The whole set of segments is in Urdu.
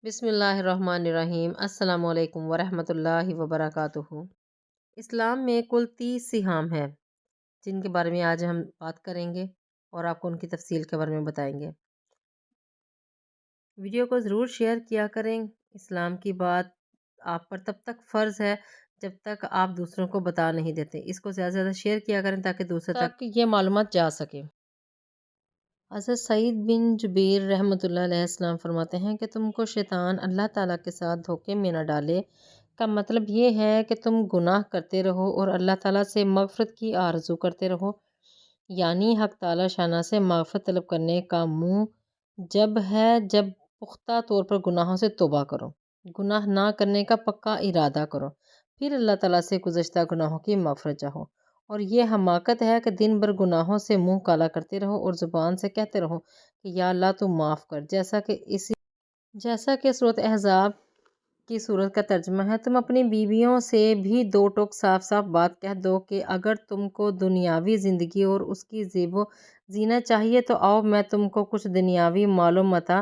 بسم اللہ الرحمن الرحیم۔ السلام علیکم ورحمۃ اللہ وبرکاتہ۔ اسلام میں کل 30 سہام ہیں جن کے بارے میں آج ہم بات کریں گے اور آپ کو ان کی تفصیل کے بارے میں بتائیں گے۔ ویڈیو کو ضرور شیئر کیا کریں۔ اسلام کی بات آپ پر تب تک فرض ہے جب تک آپ دوسروں کو بتا نہیں دیتے۔ اس کو زیادہ سے زیادہ شیئر کیا کریں تاکہ دوسرے تک یہ معلومات جا سکے۔ حضرت سعید بن جبیر رحمۃ اللہ علیہ السلام فرماتے ہیں کہ تم کو شیطان اللہ تعالیٰ کے ساتھ دھوکے میں نہ ڈالے کا مطلب یہ ہے کہ تم گناہ کرتے رہو اور اللہ تعالیٰ سے مغفرت کی آرزو کرتے رہو، یعنی حق تعالیٰ شانہ سے مغفرت طلب کرنے کا منہ جب پختہ طور پر گناہوں سے توبہ کرو، گناہ نہ کرنے کا پکا ارادہ کرو، پھر اللہ تعالیٰ سے گزشتہ گناہوں کی مغفرت چاہو۔ اور یہ حماقت ہے کہ دن بھر گناہوں سے منہ کالا کرتے رہو اور زبان سے کہتے رہو کہ یا اللہ تو معاف کر، جیسا کہ سورۃ احزاب کی سورت کا ترجمہ ہے۔ تم اپنی بیویوں سے بھی دو ٹوک صاف صاف بات کہہ دو کہ اگر تم کو دنیاوی زندگی اور اس کی زیب و زینت چاہیے تو آؤ میں تم کو کچھ دنیاوی مال و متاع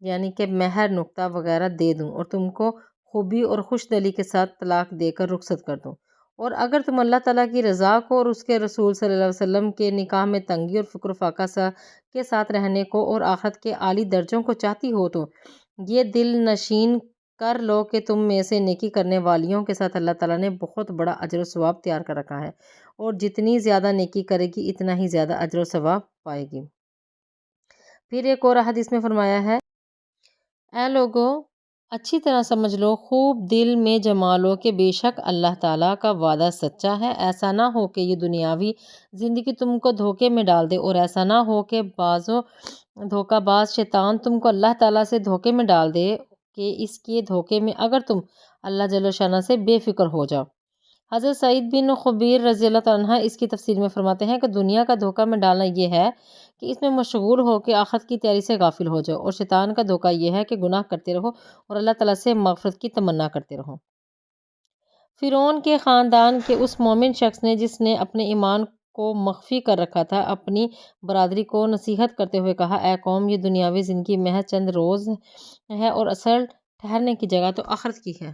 یعنی کہ مہر نقطہ وغیرہ دے دوں اور تم کو خوبی اور خوش دلی کے ساتھ طلاق دے کر رخصت کر دوں۔ اور اگر تم اللہ تعالیٰ کی رضا کو اور اس کے رسول صلی اللہ علیہ وسلم کے نکاح میں تنگی اور فکر و فاقہ کے ساتھ رہنے کو اور آخرت کے عالی درجوں کو چاہتی ہو تو یہ دل نشین کر لو کہ تم میں سے نیکی کرنے والیوں کے ساتھ اللہ تعالیٰ نے بہت بڑا اجر و ثواب تیار کر رکھا ہے، اور جتنی زیادہ نیکی کرے گی اتنا ہی زیادہ اجر و ثواب پائے گی۔ پھر ایک اور حدیث میں فرمایا ہے، اے لوگو اچھی طرح سمجھ لو، خوب دل میں جما لو کہ بے شک اللہ تعالیٰ کا وعدہ سچا ہے۔ ایسا نہ ہو کہ یہ دنیاوی زندگی تم کو دھوکے میں ڈال دے، اور ایسا نہ ہو کہ دھوکہ باز شیطان تم کو اللہ تعالیٰ سے دھوکے میں ڈال دے کہ اس کے دھوکے میں اگر تم اللہ جل شانہ سے بے فکر ہو جاؤ۔ حضرت سعید بن خبیر رضی اللہ عنہ اس کی تفسیر میں فرماتے ہیں کہ دنیا کا دھوکہ میں ڈالنا یہ ہے کہ اس میں مشغول ہو کے آخرت کی تیاری سے غافل ہو جاؤ، اور شیطان کا دھوکہ یہ ہے کہ گناہ کرتے رہو اور اللہ تعالیٰ سے مغفرت کی تمنا کرتے رہو۔ فرعون کے خاندان کے اس مومن شخص نے جس نے اپنے ایمان کو مخفی کر رکھا تھا، اپنی برادری کو نصیحت کرتے ہوئے کہا، اے قوم، یہ دنیاوی زندگی محض چند روز ہے اور اصل ٹھہرنے کی جگہ تو آخرت کی ہے۔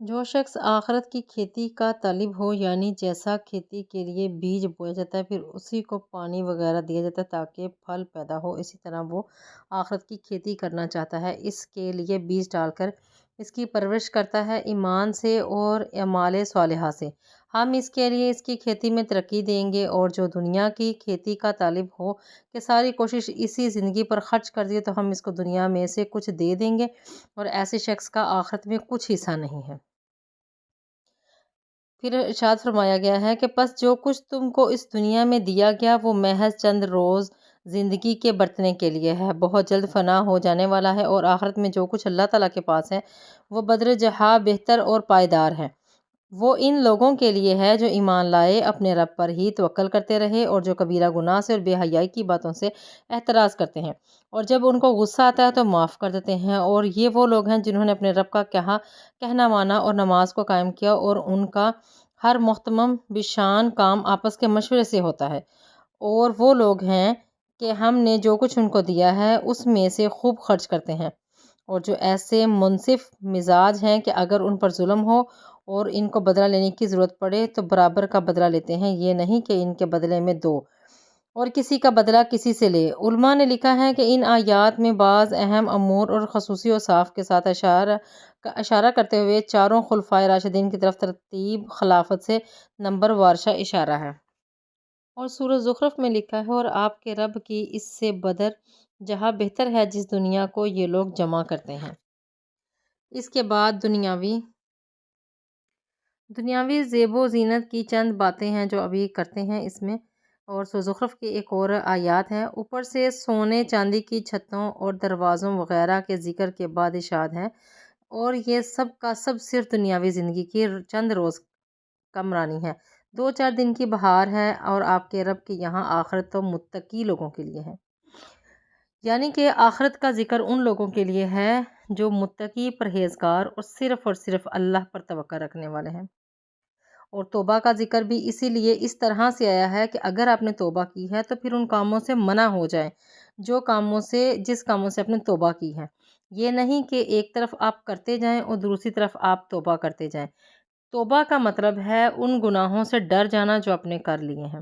جو شخص آخرت کی کھیتی کا طالب ہو، یعنی جیسا کھیتی کے لیے بیج بویا جاتا ہے پھر اسی کو پانی وغیرہ دیا جاتا ہے تاکہ پھل پیدا ہو، اسی طرح وہ آخرت کی کھیتی کرنا چاہتا ہے، اس کے لیے بیج ڈال کر اس کی پرورش کرتا ہے ایمان سے اور اعمال صالحہ سے، ہم اس کے لیے اس کی کھیتی میں ترقی دیں گے۔ اور جو دنیا کی کھیتی کا طالب ہو کہ ساری کوشش اسی زندگی پر خرچ کر دیے تو ہم اس کو دنیا میں سے کچھ دے دیں گے، اور ایسے شخص کا آخرت میں کچھ حصہ نہیں ہے۔ پھر ارشاد فرمایا گیا ہے کہ پس جو کچھ تم کو اس دنیا میں دیا گیا وہ محض چند روز زندگی کے برتنے کے لیے ہے، بہت جلد فنا ہو جانے والا ہے، اور آخرت میں جو کچھ اللہ تعالیٰ کے پاس ہے وہ بدر جہاں بہتر اور پائیدار ہے۔ وہ ان لوگوں کے لیے ہے جو ایمان لائے، اپنے رب پر ہی توکل کرتے رہے، اور جو کبیرہ گناہ سے اور بے حیائی کی باتوں سے احتراز کرتے ہیں، اور جب ان کو غصہ آتا ہے تو معاف کر دیتے ہیں۔ اور یہ وہ لوگ ہیں جنہوں نے اپنے رب کا کہنا مانا اور نماز کو قائم کیا، اور ان کا ہر محتمم بشان کام آپس کے مشورے سے ہوتا ہے۔ اور وہ لوگ ہیں کہ ہم نے جو کچھ ان کو دیا ہے اس میں سے خوب خرچ کرتے ہیں، اور جو ایسے منصف مزاج ہیں کہ اگر ان پر ظلم ہو اور ان کو بدلہ لینے کی ضرورت پڑے تو برابر کا بدلہ لیتے ہیں، یہ نہیں کہ ان کے بدلے میں دو اور کسی کا بدلہ کسی سے لے۔ علماء نے لکھا ہے کہ ان آیات میں بعض اہم امور اور خصوصی اوصاف کے ساتھ اشارہ کرتے ہوئے چاروں خلفائے راشدین کی طرف ترتیب خلافت سے نمبر وارشہ اشارہ ہے۔ اور سورۃ زخرف میں لکھا ہے، اور آپ کے رب کی اس سے بدر جہاں بہتر ہے جس دنیا کو یہ لوگ جمع کرتے ہیں۔ اس کے بعد دنیاوی زیب و زینت کی چند باتیں ہیں جو ابھی کرتے ہیں اس میں، اور سورۃ زخرف کی ایک اور آیات ہے، اوپر سے سونے چاندی کی چھتوں اور دروازوں وغیرہ کے ذکر کے بعد ارشاد ہے، اور یہ سب کا سب صرف دنیاوی زندگی کی چند روز کمرانی ہے، 2-4 دن کی بہار ہے، اور آپ کے رب کے یہاں آخرت تو متقی لوگوں کے لیے ہے، یعنی کہ آخرت کا ذکر ان لوگوں کے لیے ہے جو متقی، پرہیزگار اور صرف اللہ پر توکل رکھنے والے ہیں۔ اور توبہ کا ذکر بھی اسی لیے اس طرح سے آیا ہے کہ اگر آپ نے توبہ کی ہے تو پھر ان کاموں سے منع ہو جائیں جس کاموں سے آپ نے توبہ کی ہے۔ یہ نہیں کہ ایک طرف آپ کرتے جائیں اور دوسری طرف آپ توبہ کرتے جائیں۔ توبہ کا مطلب ہے ان گناہوں سے ڈر جانا جو آپ نے کر لیے ہیں،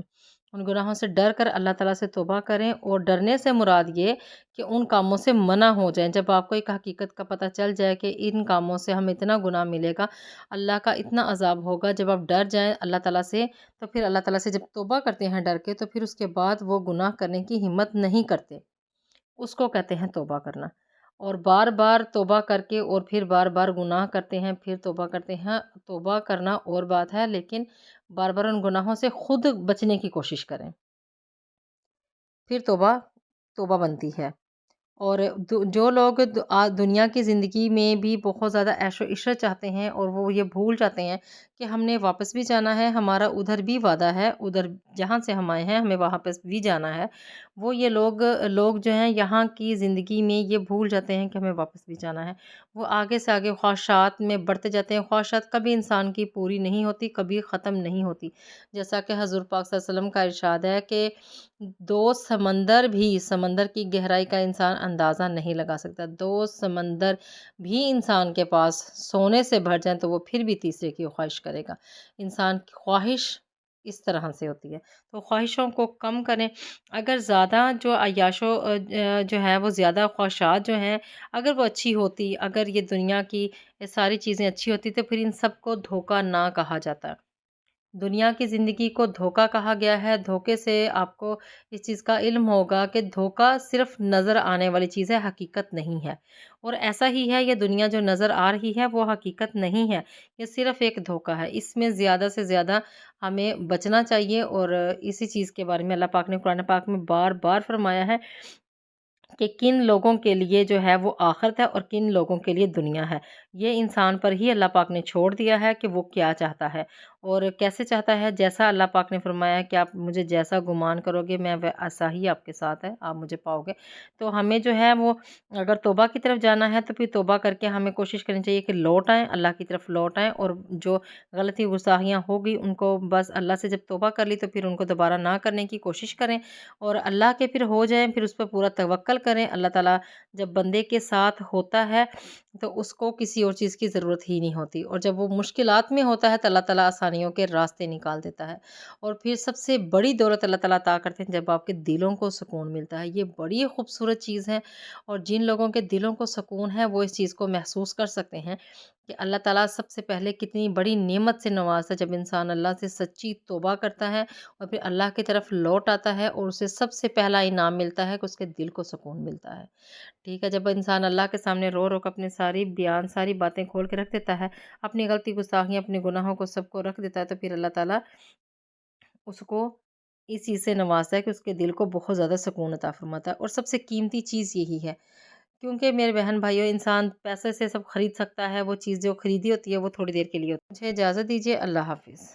ان گناہوں سے ڈر کر اللہ تعالیٰ سے توبہ کریں، اور ڈرنے سے مراد یہ کہ ان کاموں سے منع ہو جائیں۔ جب آپ کو ایک حقیقت کا پتہ چل جائے کہ ان کاموں سے ہمیں اتنا گناہ ملے گا، اللہ کا اتنا عذاب ہوگا، جب آپ ڈر جائیں اللہ تعالیٰ سے، تو پھر اللہ تعالیٰ سے جب توبہ کرتے ہیں ڈر کے، تو پھر اس کے بعد وہ گناہ کرنے کی ہمت نہیں کرتے، اس کو کہتے ہیں توبہ کرنا۔ اور بار بار توبہ کر کے اور پھر بار بار گناہ کرتے ہیں، پھر توبہ کرتے ہیں، توبہ کرنا اور بات ہے، لیکن بار بار ان گناہوں سے خود بچنے کی کوشش کریں، پھر توبہ توبہ بنتی ہے۔ اور جو لوگ دنیا کی زندگی میں بھی بہت زیادہ عیش و عشرت چاہتے ہیں، اور وہ یہ بھول جاتے ہیں کہ ہم نے واپس بھی جانا ہے، ہمارا ادھر بھی وعدہ ہے، ادھر جہاں سے ہم آئے ہیں ہمیں وہاں پہ بھی جانا ہے، وہ یہ لوگ جو ہیں یہاں کی زندگی میں یہ بھول جاتے ہیں کہ ہمیں واپس بھی جانا ہے۔ وہ آگے سے آگے خواہشات میں بڑھتے جاتے ہیں۔ خواہشات کبھی انسان کی پوری نہیں ہوتی، کبھی ختم نہیں ہوتی، جیسا کہ حضور پاک صلی اللہ علیہ وسلم کا ارشاد ہے کہ سمندر کی گہرائی کا انسان اندازہ نہیں لگا سکتا۔ دو سمندر بھی انسان کے پاس سونے سے بھر جائیں تو وہ پھر بھی تیسرے کی خواہش کرے گا۔ انسان کی خواہش اس طرح سے ہوتی ہے، تو خواہشوں کو کم کریں۔ اگر زیادہ جو جو ہے وہ زیادہ خواہشات جو ہیں، اگر وہ اچھی ہوتی، اگر یہ دنیا کی یہ ساری چیزیں اچھی ہوتی، تو پھر ان سب کو دھوکہ نہ کہا جاتا۔ دنیا کی زندگی کو دھوکہ کہا گیا ہے۔ دھوکے سے آپ کو اس چیز کا علم ہوگا کہ دھوکہ صرف نظر آنے والی چیز ہے، حقیقت نہیں ہے۔ اور ایسا ہی ہے، یہ دنیا جو نظر آ رہی ہے وہ حقیقت نہیں ہے، یہ صرف ایک دھوکہ ہے۔ اس میں زیادہ سے زیادہ ہمیں بچنا چاہیے، اور اسی چیز کے بارے میں اللہ پاک نے قرآن پاک میں بار بار فرمایا ہے کہ کن لوگوں کے لیے جو ہے وہ آخرت ہے اور کن لوگوں کے لیے دنیا ہے۔ یہ انسان پر ہی اللہ پاک نے چھوڑ دیا ہے کہ وہ کیا چاہتا ہے اور کیسے چاہتا ہے۔ جیسا اللہ پاک نے فرمایا ہے کہ آپ مجھے جیسا گمان کرو گے میں ویسا ہی آپ کے ساتھ ہے، آپ مجھے پاؤ گے۔ تو ہمیں جو ہے وہ اگر توبہ کی طرف جانا ہے تو پھر توبہ کر کے ہمیں کوشش کرنی چاہیے کہ لوٹ آئیں، اللہ کی طرف لوٹ آئیں، اور جو غلطی گستاخیاں ہوگی ان کو بس اللہ سے جب توبہ کر لی تو پھر ان کو دوبارہ نہ کرنے کی کوشش کریں، اور اللہ کے پھر ہو جائیں، پھر اس پہ پورا توکل کریں۔ اللہ تعالیٰ جب بندے کے ساتھ ہوتا ہے تو اس کو کسی اور چیز کی ضرورت ہی نہیں ہوتی، اور جب وہ مشکلات میں ہوتا ہے تو اللہ تعالیٰ آسانیوں کے راستے نکال دیتا ہے۔ اور پھر سب سے بڑی دولت اللہ تعالیٰ عطا کرتے ہیں جب آپ کے دلوں کو سکون ملتا ہے۔ یہ بڑی خوبصورت چیز ہے، اور جن لوگوں کے دلوں کو سکون ہے وہ اس چیز کو محسوس کر سکتے ہیں کہ اللہ تعالیٰ سب سے پہلے کتنی بڑی نعمت سے نوازتا ہے جب انسان اللہ سے سچی توبہ کرتا ہے اور پھر اللہ کی طرف لوٹ آتا ہے، اور اسے سب سے پہلا انعام ملتا ہے کہ اس کے دل کو سکون ملتا ہے۔ ٹھیک ہے، جب انسان اللہ کے سامنے رو رو کے اپنے ساری باتیں کھول کے رکھ دیتا ہے، اپنی غلطی گستاخیاں اپنے گناہوں کو سب کو رکھ دیتا ہے، تو پھر اللہ تعالیٰ اس کو اس چیز سے نوازتا ہے کہ اس کے دل کو بہت زیادہ سکون عطا فرماتا ہے، اور سب سے قیمتی چیز یہی ہے۔ کیونکہ میرے بہن بھائیوں، انسان پیسے سے سب خرید سکتا ہے، وہ چیز جو خریدی ہوتی ہے وہ تھوڑی دیر کے لیے ہوتی ہے۔ مجھے اجازت دیجیے، اللہ حافظ۔